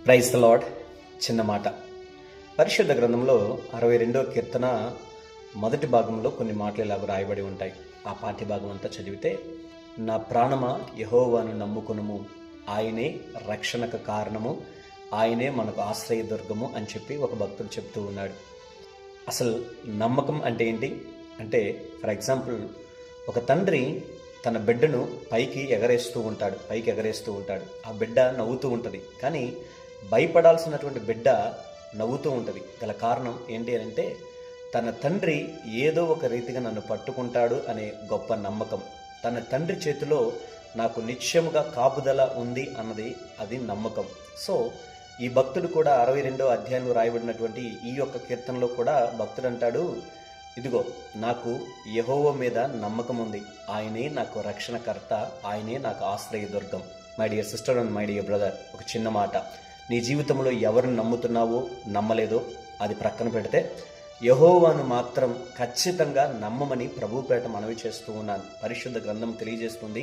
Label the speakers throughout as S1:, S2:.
S1: Praise the lord. చిన్న మాట. పరిశుద్ధ గ్రంథంలో 62వ కీర్తన మొదటి భాగంలో కొన్ని మాటలు ఇలాగ రాయబడి ఉంటాయి. ఆ పాఠ్య భాగం అంతా చదివితే, నా ప్రాణమా యెహోవాను నమ్ముకొనుము, ఆయనే రక్షణకు కారణము, ఆయనే మనకు ఆశ్రయదుర్గము అని చెప్పి ఒక భక్తుడు చెప్తూ ఉన్నాడు. అసలు నమ్మకం అంటే ఏంటి అంటే, ఫర్ ఎగ్జాంపుల్, ఒక తండ్రి తన బిడ్డను పైకి ఎగరేస్తూ ఉంటాడు. ఆ బిడ్డ నవ్వుతూ ఉంటుంది. కానీ భయపడాల్సినటువంటి బిడ్డ నవ్వుతూ ఉంటుంది. గల కారణం ఏంటి అంటే, తన తండ్రి ఏదో ఒక రీతిగా నన్ను పట్టుకుంటాడు అనే గొప్ప నమ్మకం. తన తండ్రి చేతిలో నాకు నిత్యముగా కాపుదల ఉంది అన్నది అది నమ్మకం. సో ఈ భక్తుడు కూడా 62వ అధ్యాయంలో రాయబడినటువంటి ఈ యొక్క కీర్తనలో కూడా భక్తుడు అంటాడు, ఇదిగో నాకు యెహోవా మీద నమ్మకం ఉంది, ఆయనే నాకు రక్షణకర్త, ఆయనే నాకు ఆశ్రయదుర్గం. My dear sister and my dear brother, ఒక చిన్న మాట. నీ జీవితంలో ఎవరిని నమ్ముతున్నావో నమ్మలేదో అది ప్రక్కన పెడితే, యెహోవాను మాత్రం ఖచ్చితంగా నమ్మమని ప్రభుపేట మనవి చేస్తూ ఉన్నాను. పరిశుద్ధ గ్రంథం తెలియజేస్తుంది,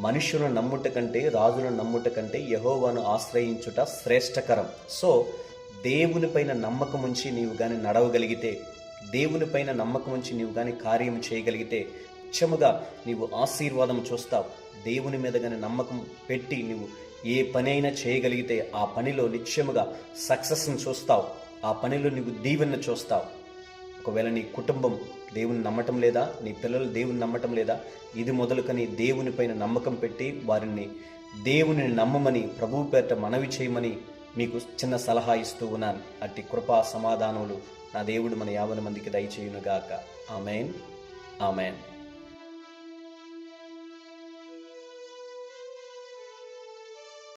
S1: మనుష్యులను నమ్ముట కంటే, రాజులను నమ్ముట కంటే యెహోవాను ఆశ్రయించుట శ్రేష్టకరం. సో దేవునిపైన నమ్మకం ఉంచి నీవు కానీ నడవగలిగితే, దేవునిపైన నమ్మకం ఉంచి నీవు కానీ కార్యం చేయగలిగితే నిత్యముగా నీవు ఆశీర్వాదం చూస్తావు. దేవుని మీద కానీ నమ్మకం పెట్టి నువ్వు ఏ పని అయినా చేయగలిగితే ఆ పనిలో నిత్యముగా సక్సెస్ని చూస్తావు. ఆ పనిలో నీవు దీవెన చూస్తావు. ఒకవేళ నీ కుటుంబం దేవుని నమ్మటం లేదా, నీ పిల్లలు దేవుని నమ్మటం లేదా, ఇది మొదలుకొని దేవునిపైన నమ్మకం పెట్టి వారిని దేవుని నమ్మమని ప్రభువు పేరిట మనవి చేయమని మీకు చిన్న సలహా ఇస్తూ ఉన్నాను. అట్టి కృపా సమాధానములు నా దేవుడు మన 50 మందికి దయచేయునుగాక. Amen, amen.